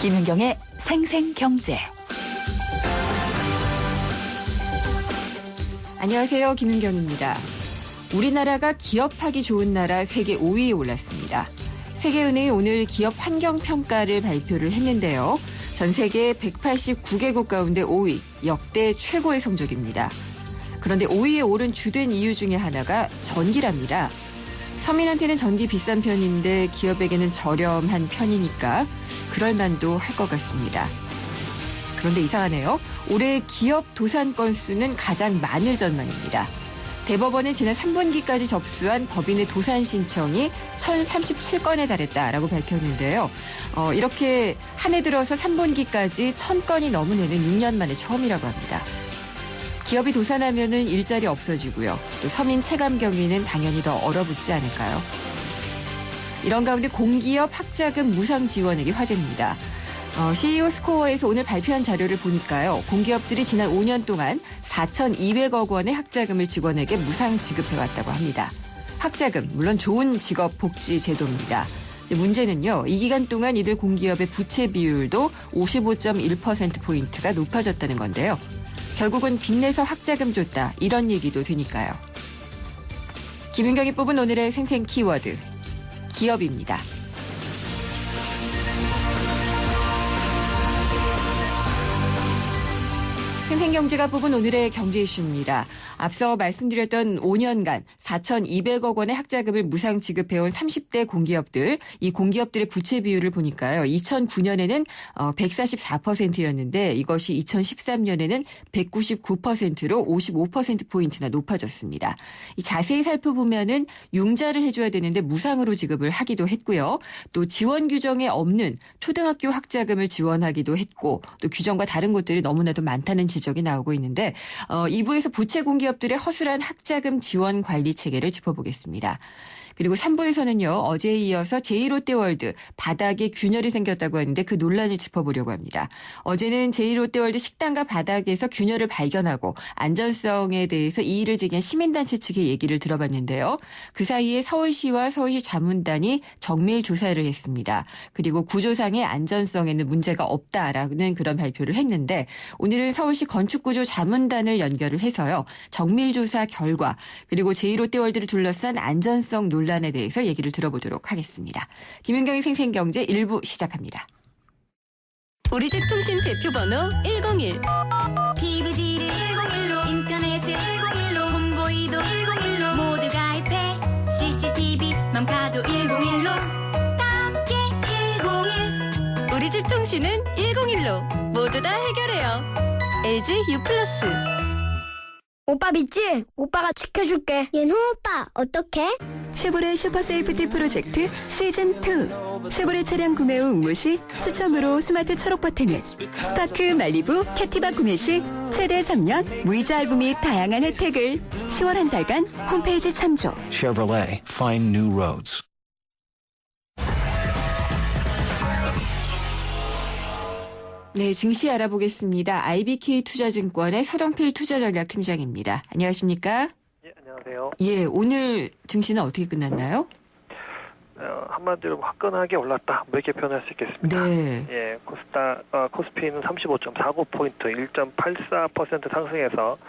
김은경의 생생경제. 안녕하세요. 김은경입니다. 우리나라가 기업하기 좋은 나라 세계 5위에 올랐습니다. 세계은행이 오늘 기업 환경평가를 발표를 했는데요. 전 세계 189개국 가운데 5위, 역대 최고의 성적입니다. 그런데 5위에 오른 주된 이유 중에 하나가 전기랍니다. 서민한테는 전기 비싼 편인데 기업에게는 저렴한 편이니까 그럴 만도 할 것 같습니다. 그런데 이상하네요. 올해 기업 도산 건수는 가장 많을 전망입니다. 대법원은 지난 3분기까지 접수한 법인의 도산 신청이 1,037건에 달했다라고 밝혔는데요. 이렇게 한 해 들어서 3분기까지 1,000건이 넘은 해는 6년 만에 처음이라고 합니다. 기업이 도산하면은 일자리 없어지고요. 또 서민 체감 경위는 당연히 더 얼어붙지 않을까요? 이런 가운데 공기업 학자금 무상 지원액이 화제입니다. CEO 스코어에서 오늘 발표한 자료를 보니까요. 공기업들이 지난 5년 동안 4,200억 원의 학자금을 직원에게 무상 지급해왔다고 합니다. 학자금, 물론 좋은 직업 복지 제도입니다. 문제는요. 이 기간 동안 이들 공기업의 부채 비율도 55.1%포인트가 높아졌다는 건데요. 결국은 빚내서 학자금 줬다. 이런 얘기도 되니까요. 김윤경이 뽑은 오늘의 생생 키워드. 기업입니다. 생생경제가 뽑은 오늘의 경제 이슈입니다. 앞서 말씀드렸던 5년간 4,200억 원의 학자금을 무상 지급해온 30대 공기업들, 이 공기업들의 부채 비율을 보니까요. 2009년에는 144%였는데 이것이 2013년에는 199%로 55%포인트나 높아졌습니다. 자세히 살펴보면은 융자를 해줘야 되는데 무상으로 지급을 하기도 했고요. 또 지원 규정에 없는 초등학교 학자금을 지원하기도 했고 또 규정과 다른 곳들이 너무나도 많다는 지적이 나오고 있는데 2부에서 부채 공기업들의 허술한 학자금 지원 관리 체계를 짚어보겠습니다. 그리고 3부에서는요. 어제에 이어서 제2롯데월드 바닥에 균열이 생겼다고 하는데 그 논란을 짚어보려고 합니다. 어제는 제2롯데월드 식당과 바닥에서 균열을 발견하고 안전성에 대해서 이의를 제기한 시민단체 측의 얘기를 들어봤는데요. 그 사이에 서울시와 서울시 자문단이 정밀 조사를 했습니다. 그리고 구조상의 안전성에는 문제가 없다라는 그런 발표를 했는데 오늘은 서울시 건축구조 자문단을 연결을 해서요. 정밀 조사 결과 그리고 제2롯데월드를 둘러싼 안전성 논란에 대해서 얘기를 들어보도록 하겠습니다. 김윤경의 생생경제 1부 시작합니다. 우리 집 통신 대표 번호 101. TV지를 101로 인터넷을 101로 홈보이도 101로 모두 가입해 CCTV만 봐도 101로 다 함께 101. 우리 집 통신은 101로 모두 다 해결해요. LG U+. 오빠 믿지? 오빠가 지켜줄게. 윤호 오빠 어떡해? 쉐보레 슈퍼세이프티 프로젝트 시즌2. 쉐보레 차량 구매 후 응모 시 추첨으로 스마트 초록 버튼을, 스파크 말리부 캡티바 구매 시 최대 3년 무이자 할부 및 다양한 혜택을 10월 한 달간 홈페이지 참조. Chevrolet, find new roads. 네, 증시 알아보겠습니다. IBK 투자증권의 서동필 투자전략팀장입니다. 안녕하십니까? 예, 안녕하세요. 예, 오늘 증시는 어떻게 끝났나요? 한마디로 화끈하게 올랐다. 뭐 이렇게 표현할 수 있겠습니다. 네. 예, 코스피는 35.49포인트, 1.84% 상승해서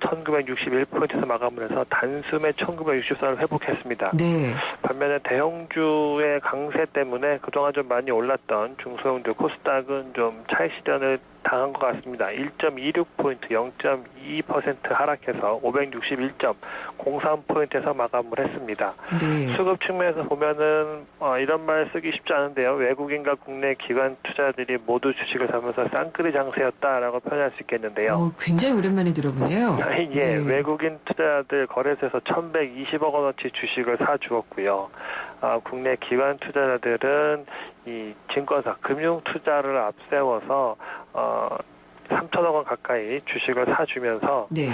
1961포인트에서 마감을 해서 단숨에 1964를 회복했습니다. 네. 반면에 대형주의 강세 때문에 그동안 좀 많이 올랐던 중소형주 코스닥은 좀 차익 실현을 당한 것 같습니다. 1.26포인트, 0.2% 하락해서 561.03포인트에서 마감을 했습니다. 네. 수급 측면에서 보면은 이런 말 쓰기 쉽지 않은데요. 외국인과 국내 기관 투자들이 모두 주식을 사면서 쌍끌이 장세였다라고 표현할 수 있겠는데요. 굉장히 오랜만에 들어보네요. 예, 네. 외국인 투자들 거래소에서 1,120억 원어치 주식을 사주었고요. 국내 기관 투자자들은 이 증권사, 금융 투자를 앞세워서 3천억 원 가까이 주식을 사주면서 네.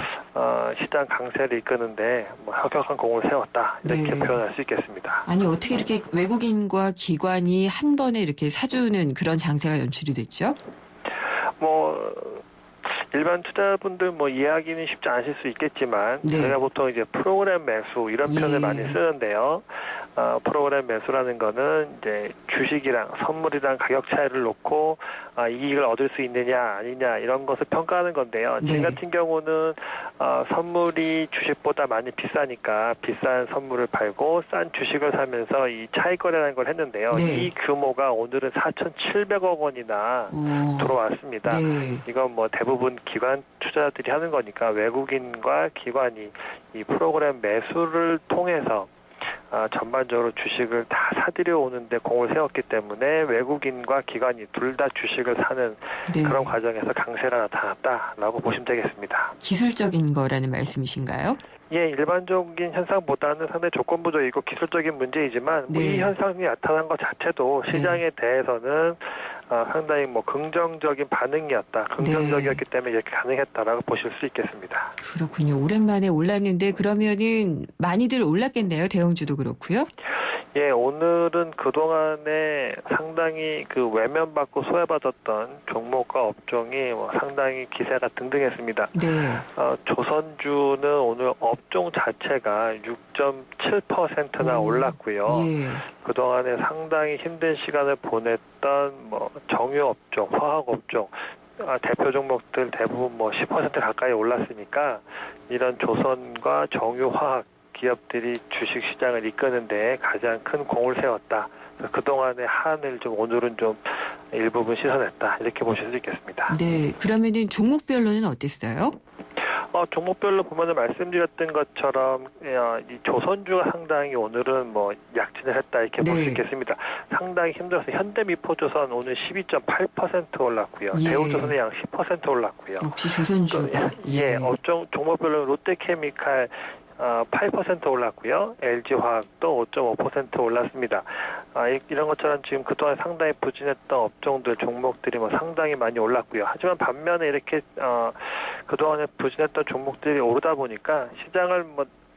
시장 강세를 이끄는데 혁혁한 공을 세웠다 이렇게 네. 표현할 수 있겠습니다. 아니 어떻게 이렇게 외국인과 기관이 한 번에 이렇게 사주는 그런 장세가 연출이 됐죠? 일반 투자분들 이해하기는 쉽지 않으실 수 있겠지만 네. 저희가 보통 이제 프로그램 매수 이런 표현을 예. 많이 쓰는데요. 프로그램 매수라는 거는 이제 주식이랑 선물이랑 가격 차이를 놓고 이익을 얻을 수 있느냐 아니냐 이런 것을 평가하는 건데요. 네. 지금 같은 경우는 선물이 주식보다 많이 비싸니까 비싼 선물을 팔고 싼 주식을 사면서 이 차익 거래라는 걸 했는데요. 네. 이 규모가 오늘은 4,700억 원이나 들어왔습니다. 네. 이건 뭐 대부분 기관 투자자들이 하는 거니까 외국인과 기관이 이 프로그램 매수를 통해서 전반적으로 주식을 다 사들여 오는데 공을 세웠기 때문에 외국인과 기관이 둘 다 주식을 사는 네. 그런 과정에서 강세가 나타났다라고 보시면 되겠습니다. 기술적인 거라는 말씀이신가요? 예, 일반적인 현상보다는 상당히 조건부적이고 기술적인 문제이지만 네. 이 현상이 나타난 것 자체도 시장에 대해서는 상당히 뭐 긍정적인 반응이었다. 긍정적이었기 때문에 이렇게 가능했다라고 보실 수 있겠습니다. 그렇군요. 오랜만에 올랐는데 그러면은 많이들 올랐겠네요. 대형주도 그렇고요. 예, 오늘은 그동안에 상당히 그 외면받고 소외받았던 종목과 업종이 상당히 기세가 등등했습니다. 네. 조선주는 오늘 업종 자체가 6.7%나 올랐고요. 예. 그동안에 상당히 힘든 시간을 보냈던 정유업종, 화학업종, 대표 종목들 대부분 10% 가까이 올랐으니까 이런 조선과 정유화학 기업들이 주식시장을 이끄는데 가장 큰 공을 세웠다. 그동안의 한을 좀 오늘은 좀 일부분 씻어냈다. 이렇게 보실 수 있겠습니다. 네. 그러면은 종목별로는 어땠어요? 종목별로 보면은 말씀드렸던 것처럼 이 조선주가 상당히 오늘은 약진을 했다 이렇게 볼 수 네. 있겠습니다. 상당히 힘들어서 현대미포조선 오늘 12.8% 올랐고요. 예. 대우조선의 양 10% 올랐고요. 역시 조선주가. 예, 업종 종목별로 롯데케미칼 8% 올랐고요. LG화학도 5.5% 올랐습니다. 이런 것처럼 지금 그동안 상당히 부진했던 업종들, 종목들이 상당히 많이 올랐고요. 하지만 반면에 이렇게 그동안에 부진했던 종목들이 오르다 보니까 시장을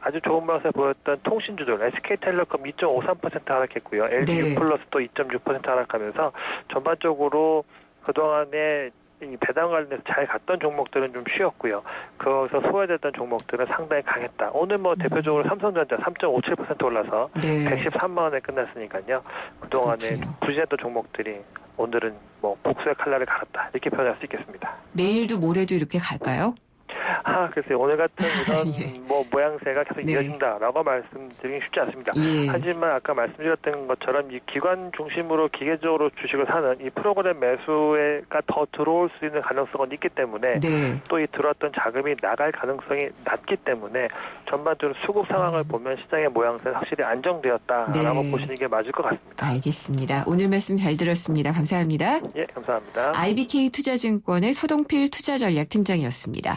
아주 좋은 방식에 보였던 통신주들, SK텔레콤 2.53% 하락했고요. LG유플러스도 2.6% 하락하면서 전반적으로 그동안에 이 배당 관련해서 잘 갔던 종목들은 좀 쉬었고요. 거기서 소외됐던 종목들은 상당히 강했다. 오늘 대표적으로 삼성전자 3.57% 올라서 네. 113만 원에 끝났으니까요. 그동안에 그렇군요. 부진했던 종목들이 오늘은 복수의 칼날을 갈았다. 이렇게 표현할 수 있겠습니다. 내일도 모레도 이렇게 갈까요? 글쎄요. 오늘 같은 이런 예. 모양새가 계속 네. 이어진다라고 말씀드리기 쉽지 않습니다. 예. 하지만 아까 말씀드렸던 것처럼 이 기관 중심으로 기계적으로 주식을 사는 이 프로그램 매수가 더 들어올 수 있는 가능성은 있기 때문에 네. 또 이 들어왔던 자금이 나갈 가능성이 낮기 때문에 전반적으로 수급 상황을 보면 시장의 모양새는 확실히 안정되었다라고 네. 보시는 게 맞을 것 같습니다. 알겠습니다. 오늘 말씀 잘 들었습니다. 감사합니다. 예, 감사합니다. IBK 투자증권의 서동필 투자전략팀장이었습니다.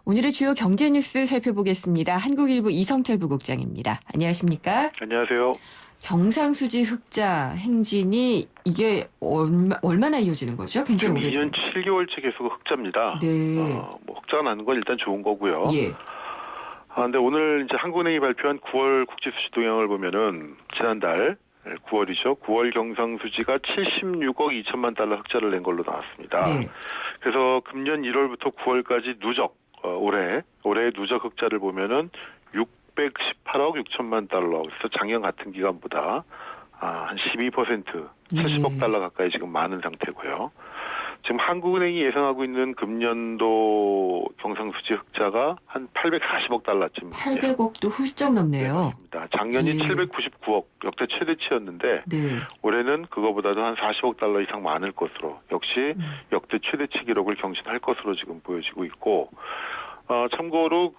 오늘의 주요 경제 뉴스 살펴보겠습니다. 한국일보 이성철 부국장입니다. 안녕하십니까? 안녕하세요. 경상수지 흑자 행진이 이게 얼마나 이어지는 거죠? 굉장히 지금 오래. 2년 7개월째 계속 흑자입니다. 네. 흑자가 나는 건 일단 좋은 거고요. 예. 근데 오늘 이제 한국은행이 발표한 9월 국제수지 동향을 보면은 지난달 9월이죠. 9월 경상수지가 76억 2천만 달러 흑자를 낸 걸로 나왔습니다. 네. 그래서 금년 1월부터 9월까지 누적 올해 누적 흑자를 보면은 618억 6천만 달러. 그래서 작년 같은 기간보다 한 12%, 70억 달러 가까이 지금 많은 상태고요. 지금 한국은행이 예상하고 있는 금년도 경상수지 흑자가 한 840억 달러쯤. 800억도 훌쩍 넘네요. 맞습니다. 작년이 799억, 역대 최대치였는데 네. 올해는 그거보다도 한 40억 달러 이상 많을 것으로 역시 역대 최대치 기록을 경신할 것으로 지금 보여지고 있고 참고로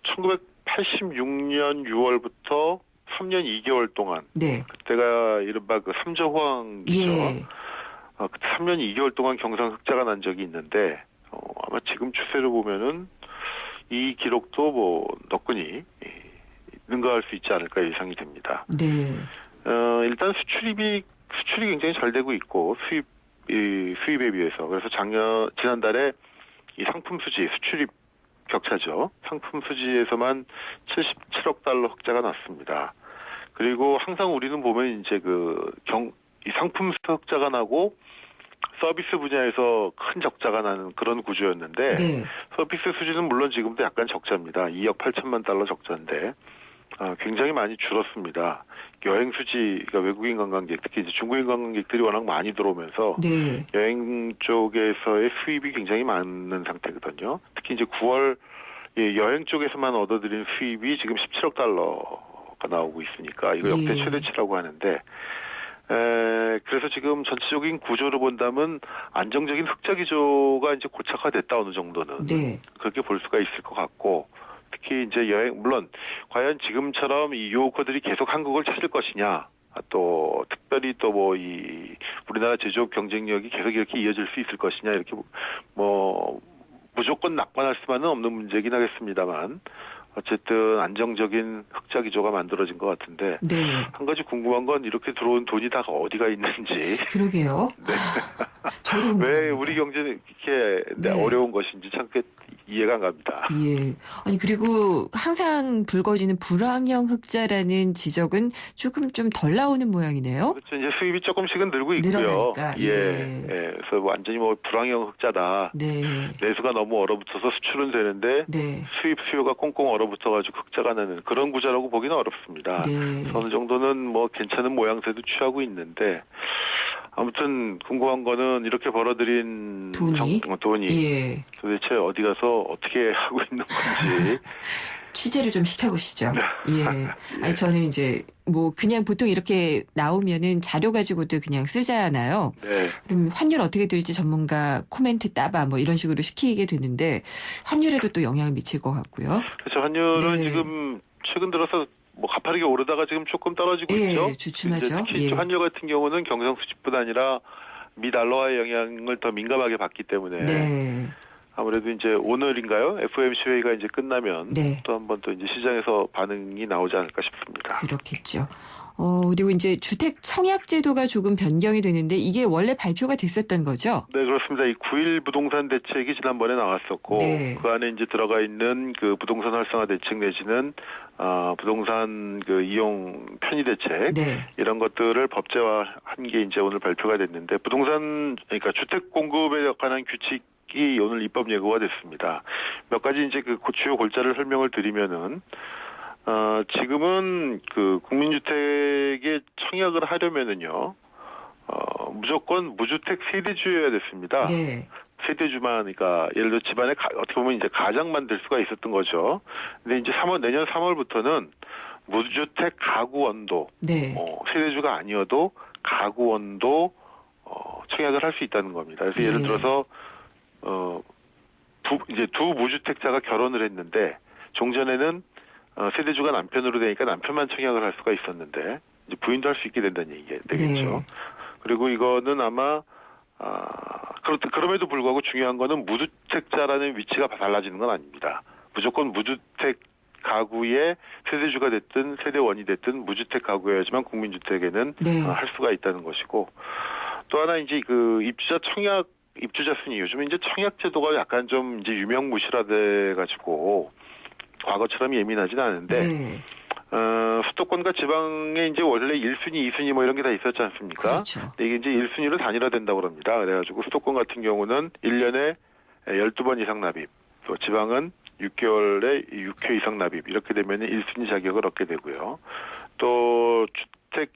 1986년 6월부터 3년 2개월 동안 네. 그때가 이른바 삼저호황이죠. 예. 그때 3년 2개월 동안 경상 흑자가 난 적이 있는데 아마 지금 추세를 보면은 이 기록도 너끈히 능가할 수 있지 않을까 예상이 됩니다. 네. 일단 수출이 굉장히 잘 되고 있고 수입에 비해서 그래서 지난달에 이 상품 수지 수출입 격차죠. 상품 수지에서만 77억 달러 흑자가 났습니다. 그리고 항상 우리는 보면 이제 이 상품 흑자가 나고 서비스 분야에서 큰 적자가 나는 그런 구조였는데 네. 서비스 수지는 물론 지금도 약간 적자입니다. 2억 8천만 달러 적자인데 굉장히 많이 줄었습니다. 여행 수지가 외국인 관광객, 특히 이제 중국인 관광객들이 워낙 많이 들어오면서 네. 여행 쪽에서의 수입이 굉장히 많은 상태거든요. 특히 이제 9월 여행 쪽에서만 얻어들인 수입이 지금 17억 달러가 나오고 있으니까 이거 역대 예. 최대치라고 하는데 그래서 지금 전체적인 구조를 본다면 안정적인 흑자 기조가 이제 고착화됐다 어느 정도는 네. 그렇게 볼 수가 있을 것 같고 특히 이제 여행 물론 과연 지금처럼 이 유호커들이 계속 한국을 찾을 것이냐 또 특별히 또 뭐 이 우리나라 제조업 경쟁력이 계속 이렇게 이어질 수 있을 것이냐 이렇게 뭐 무조건 낙관할 수만은 없는 문제긴 하겠습니다만 어쨌든 안정적인 흑자 기조가 만들어진 것 같은데 네. 한 가지 궁금한 건 이렇게 들어온 돈이 다 어디가 있는지 그러게요. 저도 궁금합니다. 왜 우리 경제는 이렇게 네. 어려운 것인지 참 이해가 안 갑니다. 예. 아니 그리고 항상 불거지는 불황형 흑자라는 지적은 조금 좀 덜 나오는 모양이네요. 그렇죠. 이제 수입이 조금씩은 늘고 있고요. 늘어나니까, 예. 그래서 완전히 뭐 불황형 흑자다. 네. 내수가 너무 얼어붙어서 수출은 되는데 네. 수입 수요가 꽁꽁 얼어붙어가지고 흑자가 나는 그런 구조라고 보기는 어렵습니다. 네. 어느 정도는 뭐 괜찮은 모양새도 취하고 있는데 아무튼 궁금한 거는 이렇게 벌어들인 돈이 예. 도대체 어디 가서 어떻게 하고 있는 건지 취재를 좀 시켜보시죠. 예. 예. 아니 저는 이제 뭐 그냥 보통 이렇게 나오면은 자료 가지고도 그냥 쓰잖아요. 네. 그럼 환율 어떻게 될지 전문가 코멘트 따봐 뭐 이런 식으로 시키게 되는데 환율에도 또 영향을 미칠 것 같고요. 그렇죠. 환율은 네. 지금 최근 들어서 뭐 가파르게 오르다가 지금 조금 떨어지고 예, 있죠. 주춤하죠. 이제 특히 예. 환율 같은 경우는 경상 수지뿐 아니라 미 달러와의 영향을 더 민감하게 받기 때문에 네. 아무래도 이제 오늘인가요? FOMC 회의가 이제 끝나면 네. 또 한 번 또 이제 시장에서 반응이 나오지 않을까 싶습니다. 그렇겠죠. 그리고 이제 주택 청약 제도가 조금 변경이 되는데 이게 원래 발표가 됐었던 거죠? 네, 그렇습니다. 이 9.1 부동산 대책이 지난번에 나왔었고 네. 그 안에 이제 들어가 있는 그 부동산 활성화 대책 내지는 부동산 그 이용 편의 대책 네. 이런 것들을 법제화한 게 이제 오늘 발표가 됐는데 부동산 그러니까 주택 공급에 관한 규칙이 오늘 입법 예고가 됐습니다. 몇 가지 이제 그 주요 골자를 설명을 드리면은 지금은 그 국민주택에 청약을 하려면은요, 무조건 무주택 세대주여야 됐습니다. 네. 세대주만, 그러니까 예를 들어 집안에 어떻게 보면 이제 가장만 될 수가 있었던 거죠. 근데 이제 내년 3월부터는 무주택 가구원도, 네. 세대주가 아니어도 가구원도 청약을 할 수 있다는 겁니다. 그래서 예를 네. 들어서 이제 두 무주택자가 결혼을 했는데 종전에는 세대주가 남편으로 되니까 남편만 청약을 할 수가 있었는데 이제 부인도 할 수 있게 된다는 얘기가 되겠죠. 네. 그리고 이거는 아마 그럼에도 불구하고 중요한 거는 무주택자라는 위치가 달라지는 건 아닙니다. 무조건 무주택 가구의 세대주가 됐든 세대원이 됐든 무주택 가구여야지만 국민주택에는 네. 할 수가 있다는 것이고 또 하나 이제 그 입주자 순위 요즘 이제 청약 제도가 약간 좀 이제 유명무실화돼 가지고 과거처럼 예민하지는 않은데 네. 수도권과 지방에 이제 원래 1순위, 2순위 뭐 이런 게 다 있었지 않습니까? 그렇죠. 근데 이게 이제 1순위로 단일화된다고 합니다. 그래가지고 수도권 같은 경우는 1년에 12번 이상 납입, 또 지방은 6개월에 6회 이상 납입 이렇게 되면 1순위 자격을 얻게 되고요. 또 주택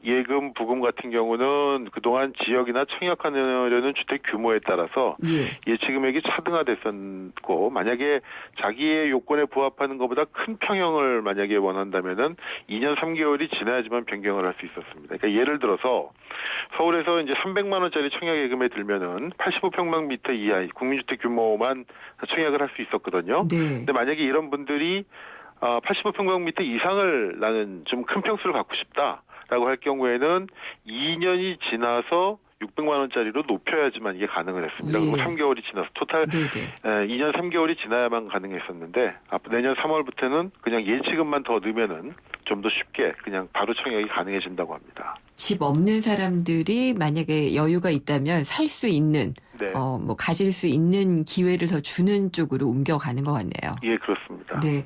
예금, 부금 같은 경우는 그동안 지역이나 청약하려는 주택 규모에 따라서 예치 금액이 차등화됐었고 만약에 자기의 요건에 부합하는 것보다 큰 평형을 만약에 원한다면은 2년 3개월이 지나야지만 변경을 할 수 있었습니다. 그러니까 예를 들어서 서울에서 이제 300만 원짜리 청약 예금에 들면은 85평방미터 이하 국민주택 규모만 청약을 할 수 있었거든요. 네. 근데 만약에 이런 분들이 85평방미터 이상을 나는 좀 큰 평수를 갖고 싶다라고 할 경우에는 2년이 지나서 600만 원짜리로 높여야지만 이게 가능을 했습니다. 예. 그리고 3개월이 지나서 토탈 네네. 2년 3개월이 지나야만 가능했었는데 내년 3월부터는 그냥 예치금만 더 넣으면은 좀 더 쉽게 그냥 바로 청약이 가능해진다고 합니다. 집 없는 사람들이 만약에 여유가 있다면 살 수 있는 네. 뭐 가질 수 있는 기회를 더 주는 쪽으로 옮겨가는 것 같네요. 예, 그렇습니다. 네.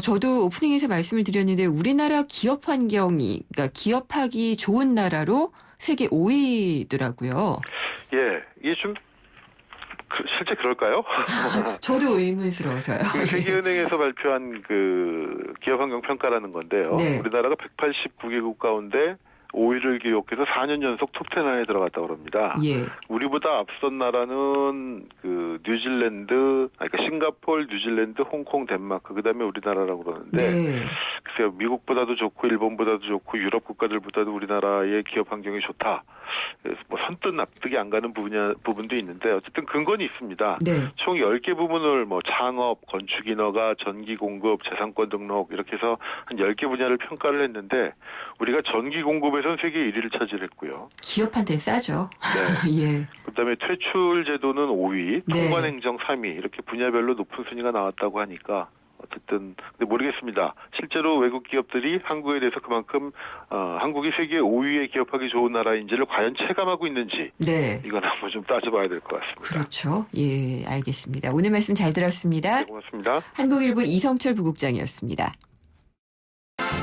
저도 오프닝에서 말씀을 드렸는데 우리나라 기업 환경이, 그러니까 기업하기 좋은 나라로 세계 5위더라고요. 예, 이게 좀 실제 그럴까요? 저도 의문스러워서요. 그 세계은행에서 발표한 그 기업환경평가라는 건데요. 네. 우리나라가 189개국 가운데 5위를 기록해서 4년 연속 톱10 안에 들어갔다고 합니다. 예. 우리보다 앞선 나라는 그 뉴질랜드, 그러니까 싱가포르, 뉴질랜드, 홍콩, 덴마크, 그다음에 우리나라라고 그러는데 네. 글쎄요, 미국보다도 좋고 일본보다도 좋고 유럽 국가들보다도 우리나라의 기업 환경이 좋다. 그래서 뭐 선뜻 납득이 안 가는 부분도 있는데 어쨌든 근거는 있습니다. 네. 총 10개 부문을 뭐 창업, 건축 인허가, 전기 공급, 재산권 등록 이렇게 해서 한 10개 분야를 평가를 했는데 우리가 전기 공급에서는 세계 1위를 차지했고요. 기업한테 싸죠. 네. 예. 그다음에 퇴출 제도는 5위, 네. 통관 행정 3위 이렇게 분야별로 높은 순위가 나왔다고 하니까 어쨌든 근데 모르겠습니다. 실제로 외국 기업들이 한국에 대해서 그만큼 한국이 세계 5위에 기업하기 좋은 나라인지를 과연 체감하고 있는지 네. 이건 한번 좀 따져봐야 될 것 같습니다. 그렇죠. 예, 알겠습니다. 오늘 말씀 잘 들었습니다. 네, 고맙습니다. 한국일보 이성철 부국장이었습니다.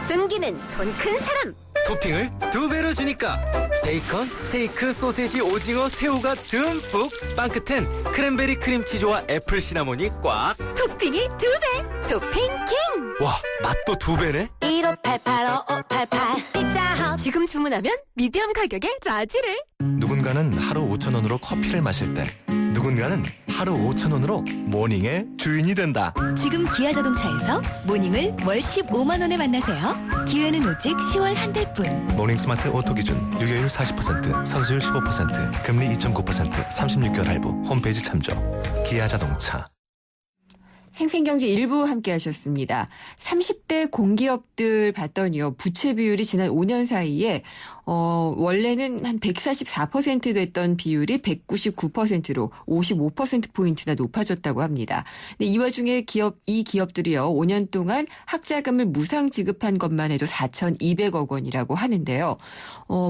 숨기는 손 큰 사람. 토핑을 2배로 주니까 베이컨, 스테이크, 소세지, 오징어, 새우가 듬뿍 빵 끝엔 크랜베리 크림치즈와 애플 시나몬이 꽉. 토핑이 2배. 토핑 킹. 와, 맛도 2배네. 15885588 피자헛. 지금 주문하면 미디엄 가격에 라지를. 누군가는 하루 5,000원으로 커피를 마실 때 누군가는 하루 5,000원으로 모닝의 주인이 된다. 지금 기아 자동차에서 모닝을 월 15만 원에 만나세요. 기회는 오직 10월 한 달뿐. 모닝 스마트 오토 기준 유효율 40%, 선수율 15%, 금리 2.9%, 36개월 할부. 홈페이지 참조. 기아 자동차. 생생경제 일부 함께 하셨습니다. 30대 공기업들 봤더니요. 부채 비율이 지난 5년 사이에 원래는 한 144% 됐던 비율이 199%로 55%포인트나 높아졌다고 합니다. 근데 이 와중에 이 기업들이요. 5년 동안 학자금을 무상 지급한 것만 해도 4,200억 원이라고 하는데요.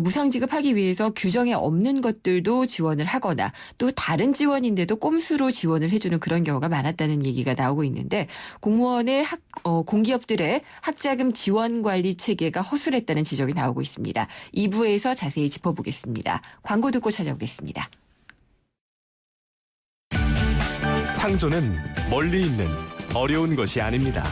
무상 지급하기 위해서 규정에 없는 것들도 지원을 하거나 또 다른 지원인데도 꼼수로 지원을 해주는 그런 경우가 많았다는 얘기가 나오고 있는데 공무원의 공기업들의 학자금 지원 관리 체계가 허술했다는 지적이 나오고 있습니다. 2부에서 자세히 짚어보겠습니다. 광고 듣고 찾아오겠습니다. 창조는 멀리 있는 어려운 것이 아닙니다.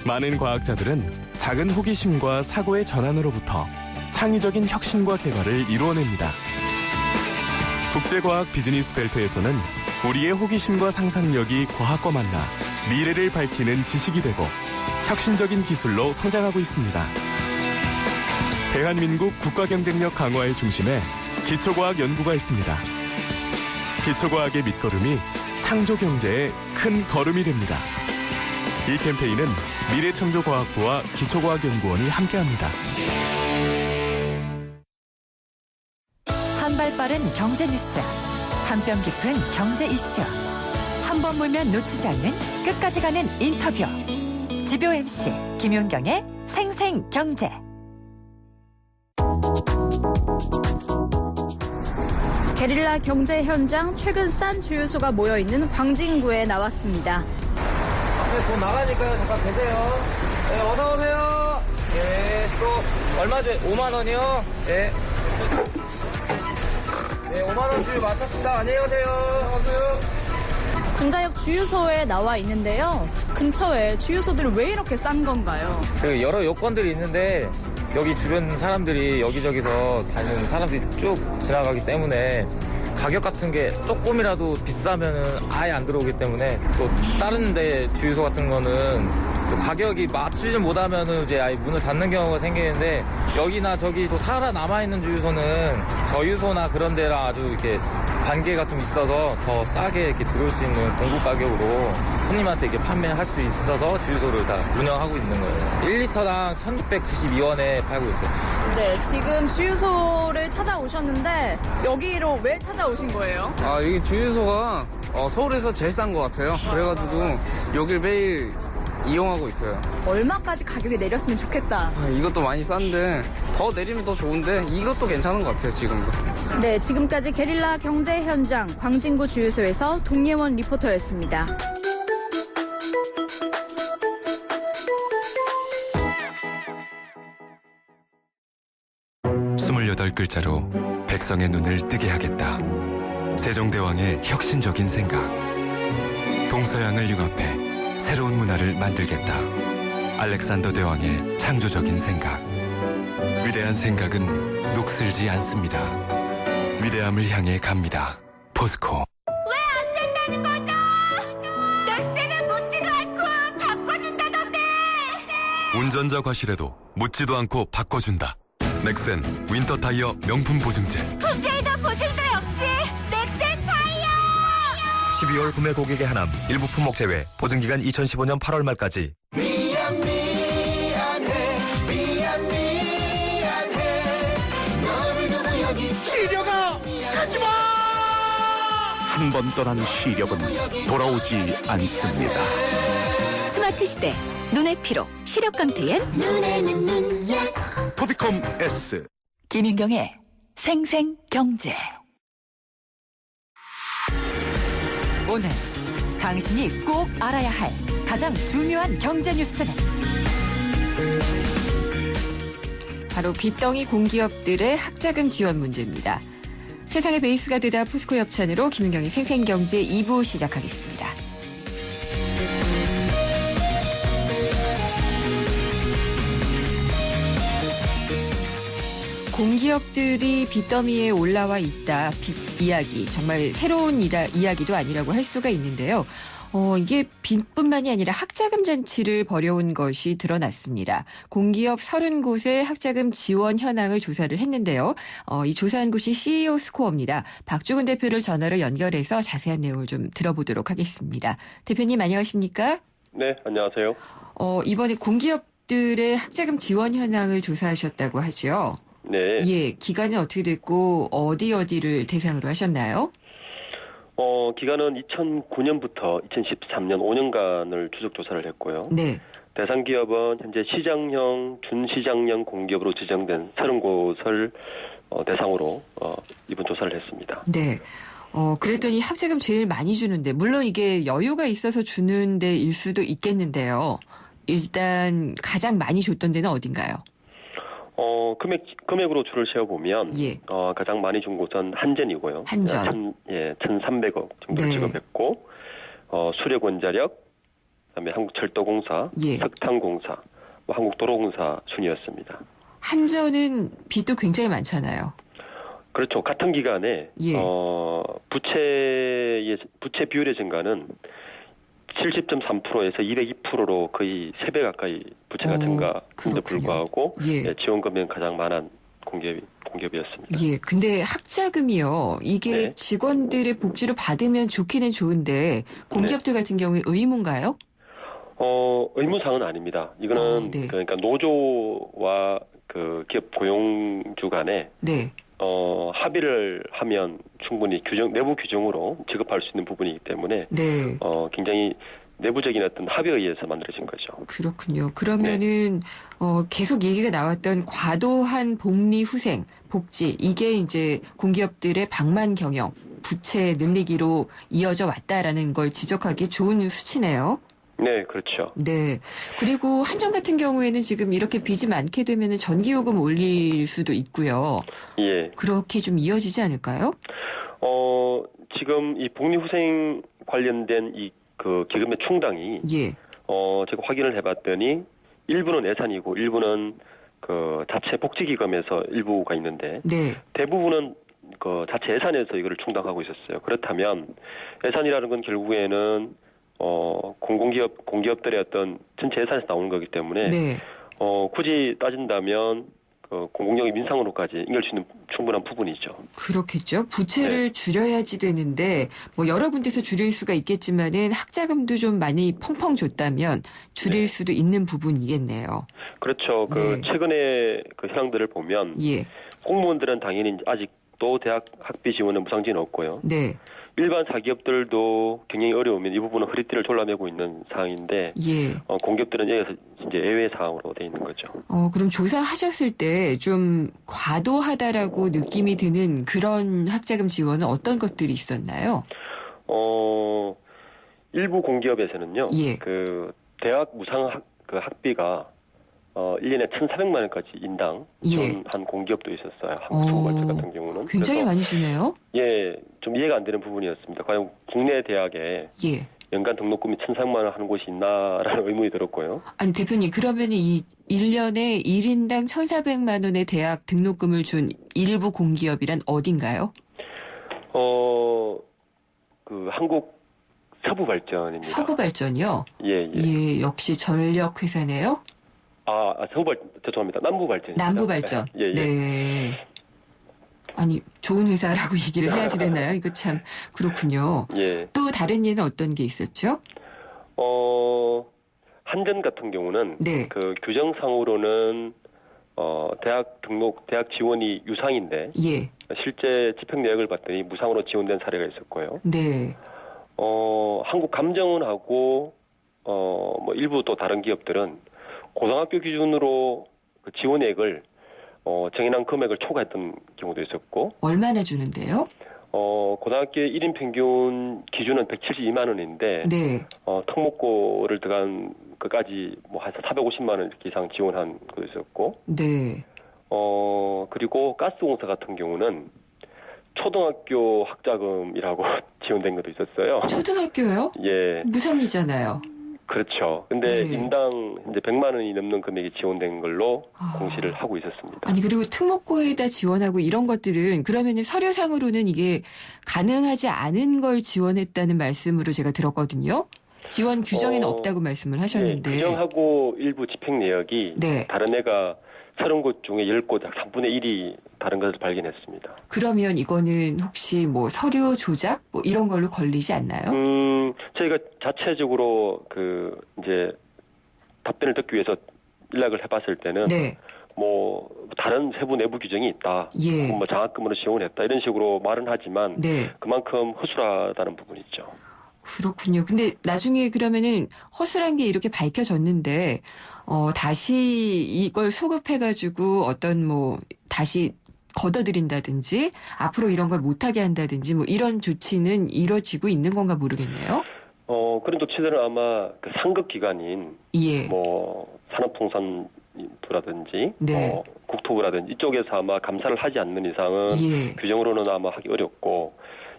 많은 과학자들은 작은 호기심과 사고의 전환으로부터 창의적인 혁신과 개발을 이루어냅니다. 국제과학 비즈니스 벨트에서는 우리의 호기심과 상상력이 과학과 만나 미래를 밝히는 지식이 되고 혁신적인 기술로 성장하고 있습니다. 대한민국 국가경쟁력 강화의 중심에 기초과학 연구가 있습니다. 기초과학의 밑거름이 창조경제의 큰 걸음이 됩니다. 이 캠페인은 미래창조과학부와 기초과학연구원이 함께합니다. 한 발 빠른 경제 뉴스. 한 뼘 깊은 경제 이슈. 한 번 보면 놓치지 않는 끝까지 가는 인터뷰. 지표 MC 김윤경의 생생경제. 게릴라 경제 현장 최근 싼 주유소가 모여 있는 광진구에 나왔습니다. 돈 나가니까요. 잠깐 계세요. 네, 어서 오세요. 네, 또 얼마죠? 5만 원이요. 네. 네, 5만 원 주유 마쳤습니다. 안녕히 가세요. 어서요. 군자역 주유소에 나와 있는데요. 근처에 주유소들은 왜 이렇게 싼 건가요? 그 여러 요건들이 있는데 여기 주변 사람들이 여기저기서 다니는 사람들이 쭉 지나가기 때문에 가격 같은 게 조금이라도 비싸면은 아예 안 들어오기 때문에 또 다른 데 주유소 같은 거는 또 가격이 맞추지 못하면은 이제 아예 문을 닫는 경우가 생기는데 여기나 저기 또 살아남아있는 주유소는 저유소나 그런 데랑 아주 이렇게 관계가 좀 있어서 더 싸게 이렇게 들어올 수 있는 공급 가격으로 손님한테 이렇게 판매할 수 있어서 주유소를 다 운영하고 있는 거예요. 1리터당 1,692원에 팔고 있어요. 네, 지금 주유소를 찾아오셨는데 여기로 왜 찾아오신 거예요? 여기 주유소가 서울에서 제일 싼 것 같아요. 그래가지고 여길 매일 이용하고 있어요. 얼마까지 가격이 내렸으면 좋겠다. 이것도 많이 싼데 더 내리면 더 좋은데 이것도 괜찮은 것 같아요, 지금도. 네, 지금까지 게릴라 경제 현장 광진구 주유소에서 동예원 리포터였습니다. 28 글자로 백성의 눈을 뜨게 하겠다. 세종대왕의 혁신적인 생각. 동서양을 융합해 새로운 문화를 만들겠다. 알렉산더 대왕의 창조적인 생각. 위대한 생각은 녹슬지 않습니다. 위대함을 향해 갑니다. 포스코. 왜 안 된다는 거죠? 넥센은 묻지도 않고 바꿔준다던데. 운전자 과실에도 묻지도 않고 바꿔준다. 넥센 윈터 타이어 명품 보증제. 품질도 보증도 역시 넥센 타이어. 12월 구매 고객의 하남 일부 품목 제외. 보증기간 2015년 8월 말까지. 시력아 가지마. 한 번 떠난 시력은 돌아오지 않습니다. 스마트 시대 눈의 피로 시력 강퇴엔 눈에는 눈약 토비콤 S. 김윤경의 생생경제. 오늘 당신이 꼭 알아야 할 가장 중요한 경제 뉴스는 바로 빚덩이 공기업들의 학자금 지원 문제입니다. 세상의 베이스가 되다 포스코 협찬으로 김윤경의 생생경제 2부 시작하겠습니다. 공기업들이 빚더미에 올라와 있다. 빚 이야기. 정말 새로운 이야기도 아니라고 할 수가 있는데요. 이게 빚뿐만이 아니라 학자금 잔치를 벌여온 것이 드러났습니다. 공기업 30곳의 학자금 지원 현황을 조사를 했는데요. 이 조사한 곳이 CEO 스코어입니다. 박주근 대표를 전화로 연결해서 자세한 내용을 좀 들어보도록 하겠습니다. 대표님 안녕하십니까? 네, 안녕하세요. 이번에 공기업들의 학자금 지원 현황을 조사하셨다고 하죠? 네. 예, 기간은 어떻게 됐고 어디를 대상으로 하셨나요? 기간은 2009년부터 2013년 5년간을 추적 조사를 했고요. 네. 대상 기업은 현재 시장형, 준시장형 공기업으로 지정된 30곳을 대상으로 이번 조사를 했습니다. 네. 그랬더니 학자금 제일 많이 주는데, 물론 이게 여유가 있어서 주는 데일 수도 있겠는데요. 일단 가장 많이 줬던 데는 어딘가요? 금액으로 줄을 세어보면, 예. 가장 많이 준 곳은 한전이고요. 한전. 1,300억 정도 네. 지급했고, 수력원자력, 그다음에 한국철도공사, 예. 석탄공사, 한국도로공사 순이었습니다. 한전은 빚도 굉장히 많잖아요. 그렇죠. 같은 기간에, 예. 부채 비율의 증가는 70.3%에서 202%로 거의 3배 가까이 부채가 증가한데 불구하고 예. 지원금은 가장 많은 공기업이었습니다. 예, 근데 학자금이요. 이게 네. 직원들의 복지로 받으면 좋기는 좋은데 공기업들 같은 경우에 의무인가요? 의무사항은 아닙니다. 이거는 네. 그러니까 노조와 그 기업 고용주 간에 네. 합의를 하면 충분히 내부 규정으로 지급할 수 있는 부분이기 때문에 네. 굉장히 내부적인 어떤 합의에 의해서 만들어진 거죠. 그렇군요. 그러면은 계속 얘기가 나왔던 과도한 복리 후생, 복지 이게 이제 공기업들의 방만 경영, 부채 늘리기로 이어져 왔다라는 걸 지적하기 좋은 수치네요. 네, 그렇죠. 네. 그리고 한전 같은 경우에는 지금 이렇게 빚이 많게 되면 전기요금 올릴 수도 있고요. 예. 그렇게 좀 이어지지 않을까요? 지금 이 복리후생 관련된 그 기금의 충당이 예. 제가 확인을 해봤더니 일부는 예산이고 일부는 그 자체 복지기금에서 일부가 있는데 네. 대부분은 그 자체 예산에서 이거를 충당하고 있었어요. 그렇다면 예산이라는 건 결국에는 공기업들의 어떤 전체 예산에서 나오는 거기 때문에 네. 굳이 따진다면 그 공공영입 인상으로까지 연결 수 있는 충분한 부분이죠. 그렇겠죠. 부채를 네. 줄여야지 되는데 뭐 여러 군데서 줄일 수가 있겠지만은 학자금도 좀 많이 펑펑 줬다면 줄일 네. 수도 있는 부분이겠네요. 그렇죠. 네. 최근에 그 현황들을 보면 예. 공무원들은 당연히 아직도 대학 학비 지원은 무상지는 없고요. 네. 일반 사기업들도 경영이 어려우면 이 부분은 허리띠를 졸라매고 있는 상황인데 예. 공기업들은 여기서 이제 예외 상황으로 돼 있는 거죠. 그럼 조사하셨을 때 좀 과도하다라고 느낌이 드는 그런 학자금 지원은 어떤 것들이 있었나요? 일부 공기업에서는요. 예. 그 대학 무상 학비가 1년에 1,400만 원까지 인당 지원한 공기업도 있었어요. 한국수구발전 같은 경우는. 굉장히 그래서, 많이 주네요. 예, 좀 이해가 안 되는 부분이었습니다. 과연 국내 대학에 연간 등록금이 1,400만 원 하는 곳이 있나라는 의문이 들었고요. 아니 대표님 그러면 이 1년에 1인당 1,400만 원의 대학 등록금을 준 일부 공기업이란 어딘가요? 그 한국 서부발전입니다. 서부발전이요? 예. 예, 역시 전력회사네요. 죄송합니다. 남부발전. 남부발전. 예. 네. 아니 좋은 회사라고 얘기를 해야지 되나요? 이거 참 그렇군요. 예. 또 다른 예는 어떤 게 있었죠? 한전 같은 경우는 네. 그 규정상으로는 대학 지원이 유상인데 실제 집행 내역을 봤더니 무상으로 지원된 사례가 있었고요. 네. 한국감정원하고 뭐 일부 또 다른 기업들은 고등학교 기준으로 그 지원액을 정해놓은 금액을 초과했던 경우도 있었고. 얼마나 주는데요? 고등학교의 1인 평균 기준은 172만 원인데 특목고를 들어간 것까지 뭐 한 450만 원 이렇게 이상 지원한 것도 있었고. 네. 그리고 가스공사 같은 경우는 초등학교 학자금이라고 지원된 것도 있었어요. 초등학교요? 예. 무상이잖아요. 그렇죠. 근데 인당 이제 100만 원이 넘는 금액이 지원된 걸로 공시를 하고 있었습니다. 아니 그리고 특목고에다 지원하고 이런 것들은 그러면은 서류상으로는 이게 가능하지 않은 걸 지원했다는 말씀으로 제가 들었거든요. 지원 규정에는 없다고 말씀을 하셨는데. 규정하고 일부 집행 내역이 다른 애가 30곳 중에 10곳 약 3분의 1이 다른 것을 발견했습니다. 그러면 이거는 혹시 뭐 서류 조작 뭐 이런 걸로 걸리지 않나요? 저희가 자체적으로 그 이제 답변을 듣기 위해서 연락을 해봤을 때는 뭐 다른 세부 내부 규정이 있다. 뭐 장학금으로 지원했다 이런 식으로 말은 하지만 그만큼 허술하다는 부분이 있죠. 그렇군요. 근데 나중에 그러면은 허술한 게 이렇게 밝혀졌는데 다시 이걸 소급해가지고 어떤 뭐 다시 걷어들인다든지 앞으로 이런 걸 못하게 한다든지 뭐 이런 조치는 이뤄지고 있는 건가 모르겠네요. 그런 조치들은 아마 그 상급 기관인 뭐 산업통상부라든지 국토부라든지 이쪽에서 아마 감사를 하지 않는 이상은 규정으로는 아마 하기 어렵고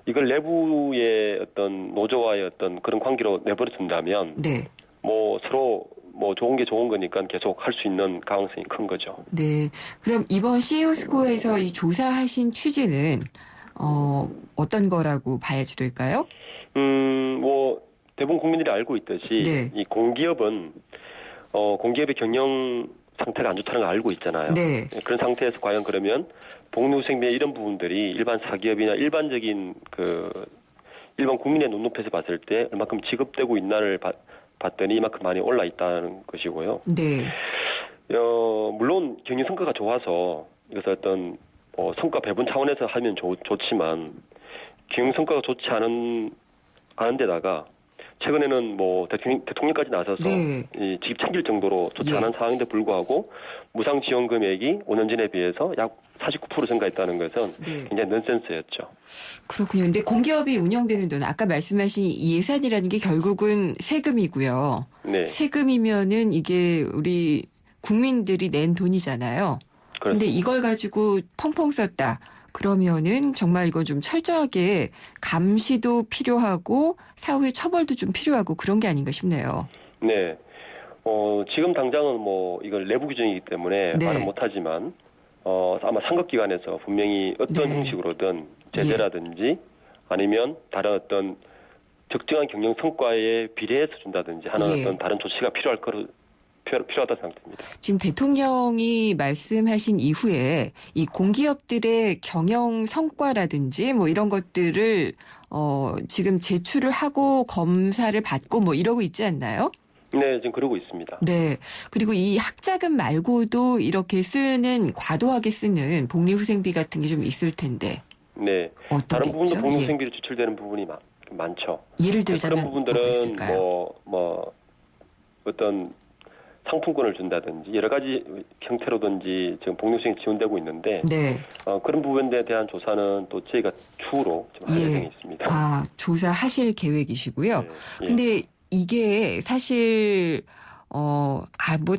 이걸 내부의 어떤 노조와의 어떤 그런 관계로 내버려 둔다면 뭐 서로 뭐 좋은 게 좋은 거니까 계속 할 수 있는 가능성이 큰 거죠. 네. 그럼 이번 CEO 스코어에서 이 조사하신 취지는 어떤 거라고 봐야지 될까요? 뭐 대부분 국민들이 알고 있듯이 이 공기업은 공기업의 경영 상태가 안 좋다는 걸 알고 있잖아요. 그런 상태에서 과연 그러면 복리후생비나 이런 부분들이 일반 사기업이나 일반적인 그 일반 국민의 눈높이에서 봤을 때 얼마큼 지급되고 있나를 봤더니 이만큼 많이 올라 있다는 것이고요. 물론 경영 성과가 좋아서 이것을 어떤 성과 배분 차원에서 하면 좋지만 경영 성과가 좋지 않은 데다가 최근에는 뭐 대통령까지 나서서 이 직접 챙길 정도로 좋지 않은 상황인데 불구하고 무상 지원 금액이 5년 전에 비해서 약 49% 증가했다는 것은 굉장히 넌센스였죠. 그렇군요. 근데 공기업이 운영되는 돈 아까 말씀하신 이 예산이라는 게 결국은 세금이고요. 세금이면은 이게 우리 국민들이 낸 돈이잖아요. 그런데 이걸 가지고 펑펑 썼다. 그러면은 정말 이건 좀 철저하게 감시도 필요하고 사후에 처벌도 좀 필요하고 그런 게 아닌가 싶네요. 네. 지금 당장은 뭐 이걸 내부 규정이기 때문에 말은 못하지만 아마 상급기관에서 분명히 어떤 형식으로든 제재라든지 아니면 다른 어떤 적정한 경영 성과에 비례해서 준다든지 하는 어떤 다른 조치가 필요하다는 상태입니다. 지금 대통령이 말씀하신 이후에 이 공기업들의 경영 성과라든지 뭐 이런 것들을 지금 제출을 하고 검사를 받고 뭐 이러고 있지 않나요? 네, 지금 그러고 있습니다. 네. 그리고 이 학자금 말고도 이렇게 과도하게 쓰는 복리후생비 같은 게 좀 있을 텐데. 네. 다른 부분도 복리후생비로 지출되는 부분이 많죠. 예를 들자면 그런 부분들은 뭐 어떤 상품권을 준다든지 여러 가지 형태로든지 지금 복리후생이 지원되고 있는데 그런 부분에 대한 조사는 또 저희가 추후로 좀 할 예정이 있습니다. 조사하실 계획이시고요. 근데 이게 사실 뭐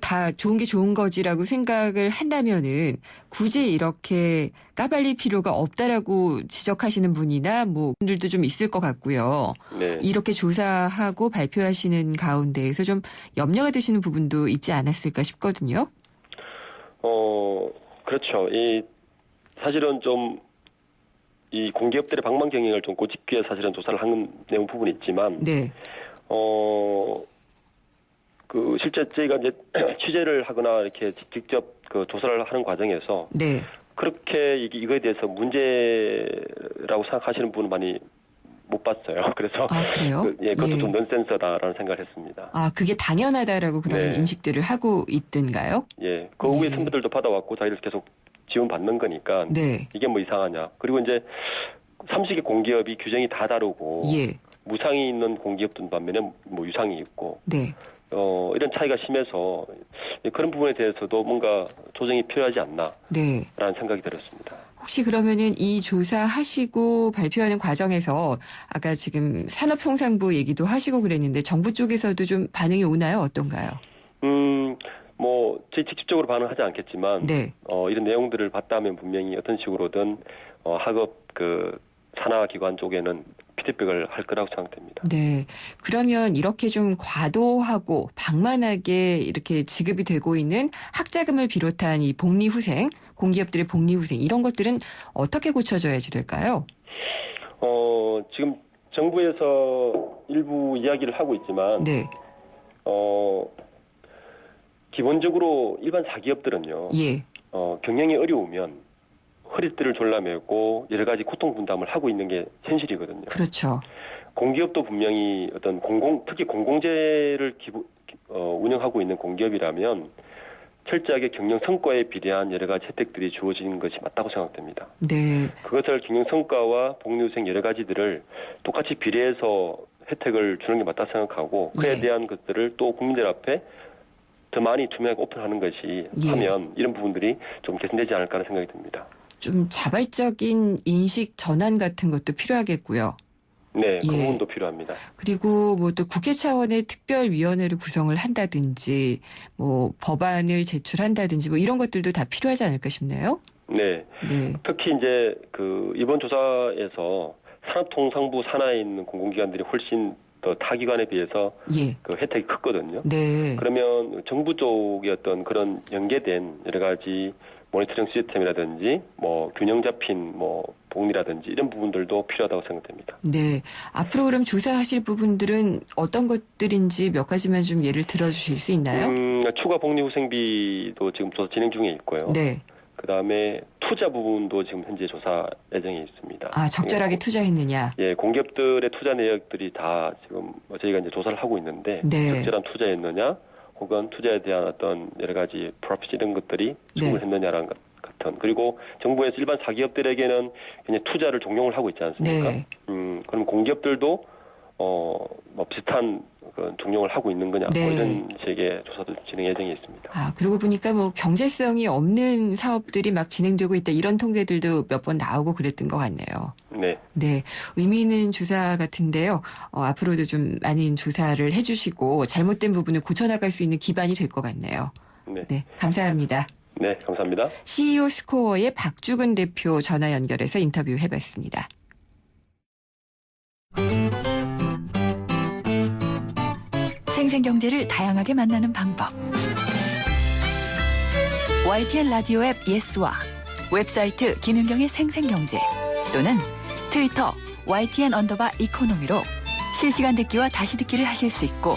다 좋은 게 좋은 거지라고 생각을 한다면은 굳이 이렇게 까발릴 필요가 없다라고 지적하시는 분이나 뭐 분들도 좀 있을 것 같고요. 네. 이렇게 조사하고 발표하시는 가운데에서 좀 염려가 되시는 부분도 있지 않았을까 싶거든요. 그렇죠. 사실은 좀 이 공기업들의 방망 경영을 좀 꼬집기 위해 사실은 조사를 하는 내용 부분이 있지만, 네. 실제 저희가 이제 취재를 하거나 이렇게 직접 그 조사를 하는 과정에서 네. 그렇게 이거에 대해서 문제라고 생각하시는 분은 많이 못 봤어요. 그래서 그래요? 그것도 좀 넌센스다라는 생각을 했습니다. 그게 당연하다라고 그런 인식들을 하고 있던가요? 예, 그 후에 선배들도 받아왔고 자기들 계속 지원 받는 거니까 이게 뭐 이상하냐. 그리고 이제 삼식의 공기업이 규정이 다 다르고 무상이 있는 공기업들 반면에 뭐 유상이 있고 이런 차이가 심해서 그런 부분에 대해서도 뭔가 조정이 필요하지 않나라는 생각이 들었습니다. 혹시 그러면은 이 조사하시고 발표하는 과정에서 아까 지금 산업통상부 얘기도 하시고 그랬는데 정부 쪽에서도 좀 반응이 오나요? 어떤가요? 뭐 직접적으로 반응하지 않겠지만 이런 내용들을 봤다면 분명히 어떤 식으로든 학업 그 산하기관 쪽에는 피드백을 할 거라고 생각됩니다. 네. 그러면 이렇게 좀 과도하고 방만하게 이렇게 지급이 되고 있는 학자금을 비롯한 이 복리후생, 공기업들의 복리후생 이런 것들은 어떻게 고쳐져야지 될까요? 지금 정부에서 일부 이야기를 하고 있지만 기본적으로 일반 사기업들은요. 경영이 어려우면 허리띠를 졸라매고 여러 가지 고통 분담을 하고 있는 게 현실이거든요. 그렇죠. 공기업도 분명히 어떤 특히 공공재를 운영하고 있는 공기업이라면 철저하게 경영 성과에 비례한 여러 가지 혜택들이 주어지는 것이 맞다고 생각됩니다. 네. 그것을 경영 성과와 복리후생 여러 가지들을 똑같이 비례해서 혜택을 주는 게 맞다고 생각하고 그에 대한 것들을 또 국민들 앞에 더 많이 투명하게 오픈하는 것이 하면 이런 부분들이 좀 개선되지 않을까 하는 생각이 듭니다. 좀 자발적인 인식 전환 같은 것도 필요하겠고요. 네, 그 부분도 필요합니다. 그리고 뭐 또 국회 차원의 특별위원회를 구성을 한다든지 뭐 법안을 제출한다든지 뭐 이런 것들도 다 필요하지 않을까 싶네요. 네. 특히 이제 그 이번 조사에서 산업통상부 산하에 있는 공공기관들이 훨씬 더 타 기관에 비해서 그 혜택이 컸거든요. 그러면 정부 쪽의 어떤 그런 연계된 여러 가지 모니터링 시스템이라든지 뭐 균형 잡힌 뭐 복리라든지 이런 부분들도 필요하다고 생각됩니다. 네. 앞으로 그럼 조사하실 부분들은 어떤 것들인지 몇 가지만 좀 예를 들어주실 수 있나요? 추가 복리후생비도 지금 조사 진행 중에 있고요. 그다음에 투자 부분도 지금 현재 조사 예정에 있습니다. 적절하게 투자했느냐? 예, 공기업들의 투자 내역들이 다 지금 저희가 이제 조사를 하고 있는데 적절한 투자였느냐, 혹은 투자에 대한 어떤 여러 가지 프로핏 이런 것들이 충분했느냐라는 것 같은. 그리고 정부에서 일반 사기업들에게는 그냥 투자를 종용을 하고 있지 않습니까? 그럼 공기업들도 뭐 비슷한 그 종용을 하고 있는 거냐, 뭐 이런 식의 조사도 진행 예정에 있습니다. 그러고 보니까 뭐 경제성이 없는 사업들이 막 진행되고 있다 이런 통계들도 몇 번 나오고 그랬던 것 같네요. 네, 의미 있는 조사 같은데요. 앞으로도 좀 많은 조사를 해주시고 잘못된 부분을 고쳐나갈 수 있는 기반이 될 것 같네요. 네, 감사합니다. 네, 감사합니다. CEO 스코어의 박주근 대표 전화 연결해서 인터뷰 해봤습니다. 생생경제를 다양하게 만나는 방법. YTN 라디오 앱 예스와 웹사이트 김윤경의 생생경제 또는 트위터 YTN_이코노미로 실시간 듣기와 다시 듣기를 하실 수 있고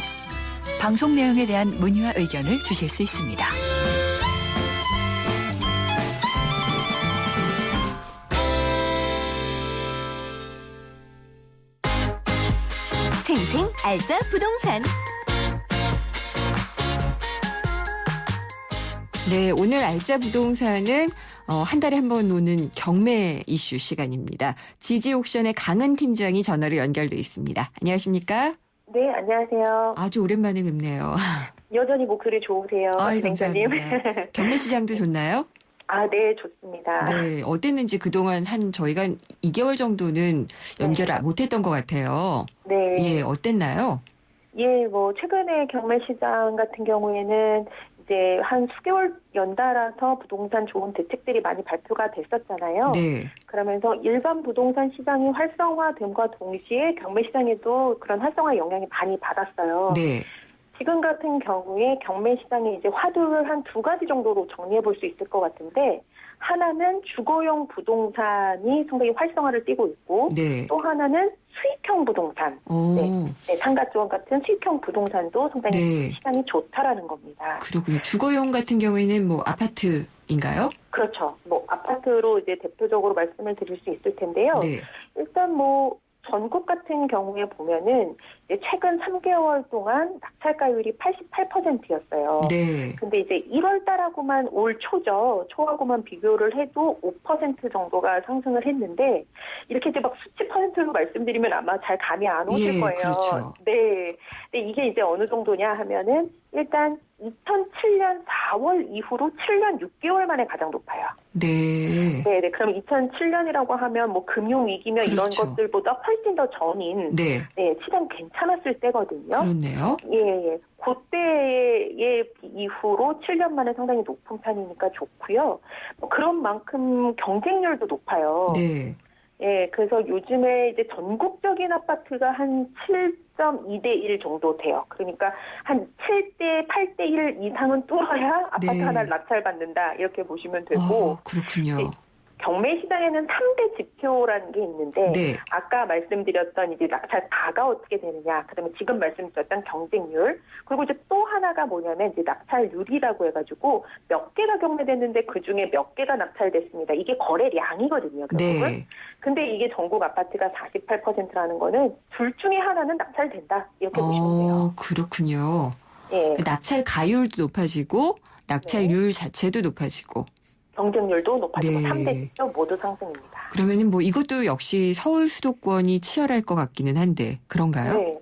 방송 내용에 대한 문의와 의견을 주실 수 있습니다. 생생 알짜 부동산. 네, 오늘 알짜 부동산은 한 달에 한 번 오는 경매 이슈 시간입니다. 지지옥션의 강은 팀장이 전화로 연결돼 있습니다. 안녕하십니까? 네, 안녕하세요. 아주 오랜만에 뵙네요. 여전히 목소리 좋으세요. 감사합니다. 경매 시장도 좋나요? 네, 좋습니다. 네, 어땠는지 그동안 저희가 2개월 정도는 연결을 못했던 것 같아요. 네. 예, 어땠나요? 예, 뭐 최근에 경매 시장 같은 경우에는 이제 한 수개월 연달아서 부동산 좋은 대책들이 많이 발표가 됐었잖아요. 네. 그러면서 일반 부동산 시장이 활성화됨과 동시에 경매 시장에도 그런 활성화 영향이 많이 받았어요. 네. 지금 같은 경우에 경매 시장의 이제 화두를 한 두 가지 정도로 정리해 볼 수 있을 것 같은데, 하나는 주거용 부동산이 상당히 활성화를 띠고 있고, 네. 또 하나는 수익형 부동산, 상가지원 같은 수익형 부동산도 상당히 네. 시장이 좋다라는 겁니다. 그렇군요. 주거용 같은 경우에는 뭐 아파트인가요? 그렇죠. 뭐 아파트로 이제 대표적으로 말씀을 드릴 수 있을 텐데요. 네. 일단 뭐 전국 같은 경우에 보면은 이제 최근 3개월 동안 낙찰가율이 88%였어요. 네. 근데 이제 1월 달하고만 올 초죠. 초하고만 비교를 해도 5% 정도가 상승을 했는데, 이렇게 이제 막 수치 퍼센트로 말씀드리면 아마 잘 감이 안 오실 예, 거예요. 그렇죠. 네. 근데 이게 이제 어느 정도냐 하면은 일단 2007년 4월 이후로 7년 6개월 만에 가장 높아요. 네. 네, 네. 그럼 2007년이라고 하면 뭐 금융 위기며 이런 그렇죠. 것들보다 훨씬 더 전인 네. 시장 괜찮았을 때거든요. 그렇네요. 예. 그때의 이후로 7년 만에 상당히 높은 편이니까 좋고요. 뭐 그런 만큼 경쟁률도 높아요. 네. 예, 그래서 요즘에 이제 전국적인 아파트가 한 7.2대 1 정도 돼요. 그러니까 한 7대 8대 1 이상은 뚫어야 아파트 네. 하나를 낙찰받는다, 이렇게 보시면 되고. 그렇군요. 네. 경매 시장에는 3대 지표라는 게 있는데, 네. 아까 말씀드렸던 이제 낙찰가가 어떻게 되느냐, 그러면 지금 말씀드렸던 경쟁률, 그리고 이제 또 하나가 뭐냐면 이제 낙찰률이라고 해가지고 몇 개가 경매됐는데 그 중에 몇 개가 낙찰됐습니다. 이게 거래량이거든요, 결국은. 네. 근데 이게 전국 아파트가 48%라는 거는 둘 중에 하나는 낙찰된다, 이렇게 보시면 돼요. 그렇군요. 예. 그 낙찰 가율도 높아지고 낙찰률 자체도 높아지고. 경쟁률도 높아지고 네. 3대 지표 모두 상승입니다. 그러면은 뭐 이것도 역시 서울 수도권이 치열할 것 같기는 한데 그런가요? 네.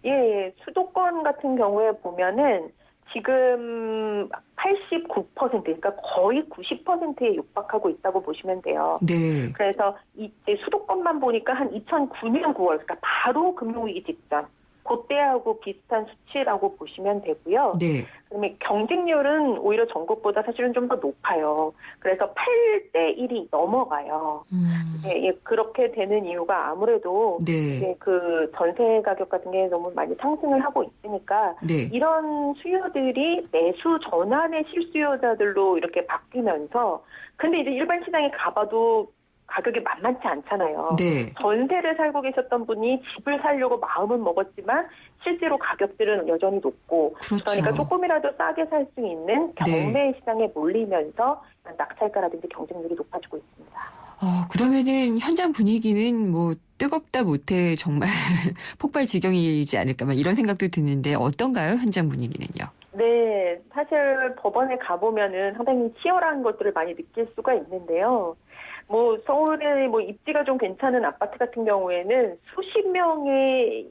예. 수도권 같은 경우에 보면은 지금 89%, 그러니까 거의 90%에 육박하고 있다고 보시면 돼요. 네. 그래서 이제 수도권만 보니까 한 2009년 9월, 그러니까 바로 금융위기 직전, 그때하고 비슷한 수치라고 보시면 되고요. 네. 그다음에 경쟁률은 오히려 전국보다 사실은 좀 더 높아요. 그래서 8대 1이 넘어가요. 예, 그렇게 되는 이유가 아무래도 네. 이제 그 전세 가격 같은 게 너무 많이 상승을 하고 있으니까 네. 이런 수요들이 매수 전환의 실수요자들로 이렇게 바뀌면서, 근데 이제 일반 시장에 가봐도 가격이 만만치 않잖아요. 네. 전세를 살고 계셨던 분이 집을 사려고 마음은 먹었지만 실제로 가격들은 여전히 높고, 그렇죠. 그러니까 조금이라도 싸게 살 수 있는 경매 시장에 몰리면서 낙찰가라든지 경쟁률이 높아지고 있습니다. 그러면은 현장 분위기는 뭐 뜨겁다 못해 정말 폭발 지경이지 않을까 막 이런 생각도 드는데 어떤가요, 현장 분위기는요? 네, 사실 법원에 가보면은 상당히 치열한 것들을 많이 느낄 수가 있는데요. 뭐 서울에 뭐 입지가 좀 괜찮은 아파트 같은 경우에는 수십 명의